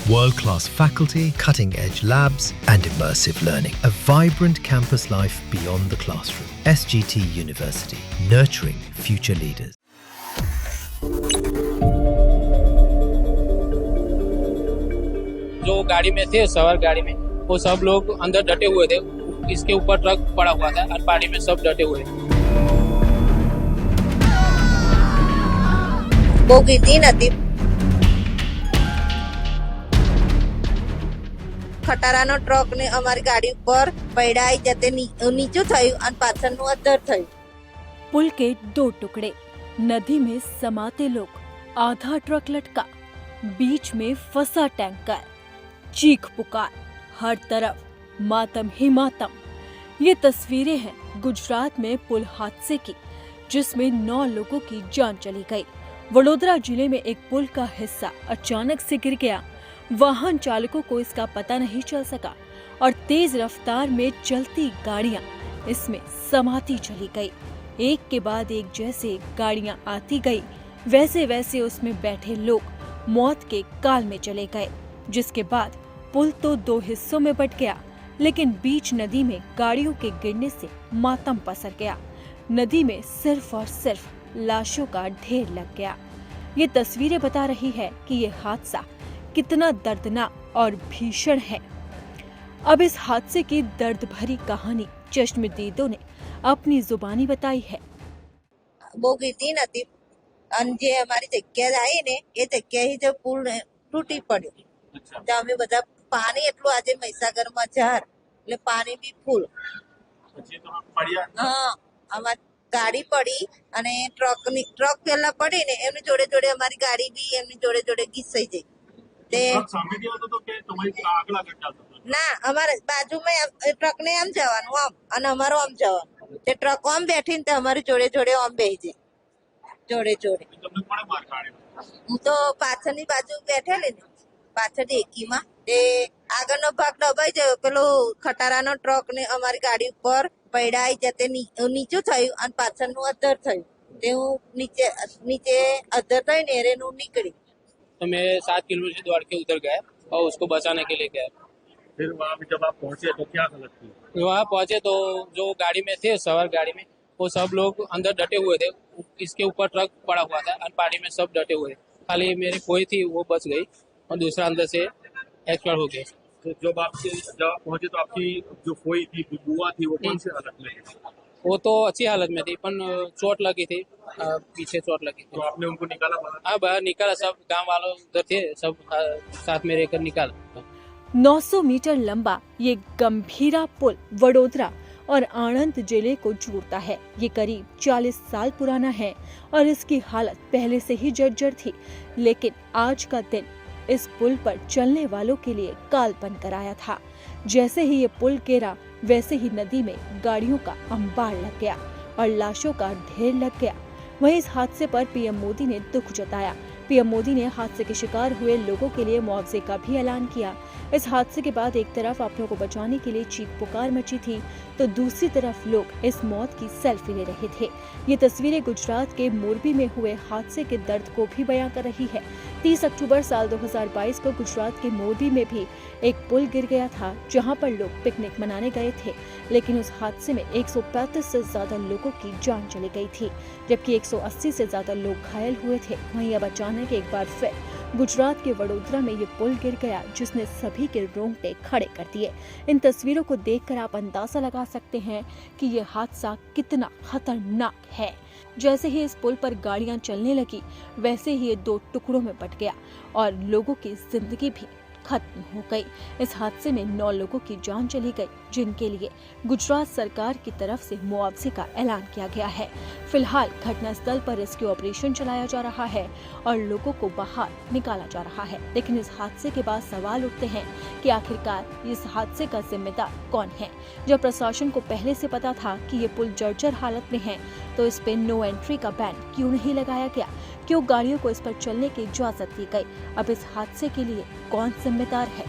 World-class faculty, cutting-edge labs, and immersive learning. A vibrant campus life beyond the classroom. SGT University, nurturing future leaders. जो गाड़ी में थे, सवार गाड़ी में, वो सब लोग अंदर डटे हुए थे। इसके ऊपर ट्रक पड़ा हुआ था और पानी में सब डटे हुए। બોગી હતી નથી ખટારાનો ટ્રક ને અમારી ગાડી ઉપર પૈડાઈ જતે નીચું થયું અને પાછળનું અદ્ધર થયું। पुल के 2 टुकड़े, नदी में समाते लोग, आधा ट्रक लटका, बीच में फंसा टैंकर, चीख पुकार, हर तरफ मातम ही मातम। ये तस्वीरें हैं गुजरात में पुल हादसे की, जिसमें 9 लोगों की जान चली गई। वडोदरा जिले में एक पुल का हिस्सा अचानक से गिर गया। वाहन चालकों को इसका पता नहीं चल सका और तेज रफ्तार में चलती गाड़ियां इसमें समाती चली गई। एक के बाद एक जैसे गाड़ियां आती गई, वैसे वैसे उसमें बैठे लोग मौत के काल में चले गए। जिसके बाद पुल तो 2 हिस्सों में बट गया, लेकिन बीच नदी में गाड़ियों के गिरने से मातम पसर गया। नदी में सिर्फ और सिर्फ लाशों का ढेर लग गया। ये तस्वीरें बता रही है कि ये हादसा कितना दर्दनाक और भीषण है। अब इस हादसे की दर्द भरी कहानी चश्मदीदों ने अपनी जुबानी बताई है। બોગી હતી નથી અને જે અમારી જગ્યા આવી ને એ જગ્યાએ જે પુલ તૂટી પડ્યો તો અમે બધા પાણી એટલું આજે મહીસાગરમાં જાર એટલે પાણી બી ફૂલ। હા, અમારી ગાડી પડી અને ટ્રક પહેલા પડી ને એમની જોડે જોડે અમારી ગાડી બી એમની જોડે જોડે ઘીસાઈ ગઈ। તે ના અમારે બાજુમાં ટ્રક ને આમ જવાનું આમ અને અમારો આમ જવાનું। તે ટ્રક આમ બેઠી ને અમારી જોડે જોડે આમ બેસી જાય જોડે જોડે। હું તો પાછળની બાજુ બેઠેલી ને પાછળ એકીમાં તે આગળનો ભાગ દબાઈ ગયો। પેલો ખટારાનો ટ્રક ને અમારી ગાડી ઉપર પૈડાઈ જતે નીચું થયું અને પાછળનું અદ્ધર થયું। તે હું નીચે અદ્ધર થઈ ને એરેનું નીકળી। तो मैं 7 किलोमीटर दौड़ के उधर गया और उसको बचाने के लिए गया। फिर वहाँ पे जब आप पहुँचे तो क्या हालत थी? वहाँ पहुंचे तो जो गाड़ी में थे, सवार गाड़ी में, वो सब लोग अंदर डटे हुए थे। इसके ऊपर ट्रक पड़ा हुआ था और पानी में सब डटे हुए। खाली मेरी खोई थी वो बच गई और दूसरा अंदर से एक्सपायर हो गया। तो जब आप पहुँचे तो आपकी जो खोई थी, बुआ थी, वो कौन सी हालत में थी? वो तो अच्छी हालत में थी, पर चोट लगी थी, पीछे चोट लगी थी। तो आपने उनको निकाला बाहर? हाँ, बाहर निकाला। सब गांव वालों उधर थे, सब साथ में रहकर निकाला। 900 मीटर लंबा ये गंभीरा पुल वडोदरा और आणंद जिले को जोड़ता है। ये करीब 40 साल पुराना है और इसकी हालत पहले से ही जर्जर थी। लेकिन आज का दिन इस पुल पर चलने वालों के लिए काल बनकर आया था। जैसे ही ये पुल गिरा, वैसे ही नदी में गाड़ियों का अंबार लग गया और लाशों का ढेर लग गया। वहीं इस हादसे पर पीएम मोदी ने दुख जताया। पीएम मोदी ने हादसे के शिकार हुए लोगों के लिए मुआवजे का भी ऐलान किया। इस हादसे के बाद एक तरफ अपनों को बचाने के लिए चीख पुकार मची थी, तो दूसरी तरफ लोग इस मौत की सेल्फी ले रहे थे। ये तस्वीरें गुजरात के मोरबी में हुए हादसे के दर्द को भी बयां कर रही है। 30 अक्टूबर साल 2022 को गुजरात के मोरबी में भी एक पुल गिर गया था, जहां पर लोग पिकनिक मनाने गए थे। लेकिन उस हादसे में 135 से ज्यादा लोगों की जान चली गई थी, जबकि 180 से ज्यादा लोग घायल हुए थे। वहीं अब अचानक एक बार फिर गुजरात के वडोदरा में ये पुल गिर गया, जिसने सभी के रोंगटे खड़े कर दिए। इन तस्वीरों को देखकर आप अंदाजा लगा सकते हैं कि ये हादसा कितना खतरनाक है। जैसे ही इस पुल पर गाड़ियां चलने लगी, वैसे ही ये 2 टुकड़ों में बट गया और लोगों की जिंदगी भी खत्म हो गई। इस हादसे में 9 लोगों की जान चली गई, जिनके लिए गुजरात सरकार की तरफ से मुआवजे का ऐलान किया गया है। फिलहाल घटनास्थल पर रेस्क्यू ऑपरेशन चलाया जा रहा है और लोगों को बाहर निकाला जा रहा है। लेकिन इस हादसे के बाद सवाल उठते हैं कि आखिरकार इस हादसे का जिम्मेदार कौन है। जब प्रशासन को पहले से पता था कि ये पुल जर्जर हालत में है, तो इस पे नो एंट्री का बैन क्यों नहीं लगाया गया? क्यों गाड़ियों को इस पर चलने की इजाजत दी गई? अब इस हादसे के लिए कौन जिम्मेदार है?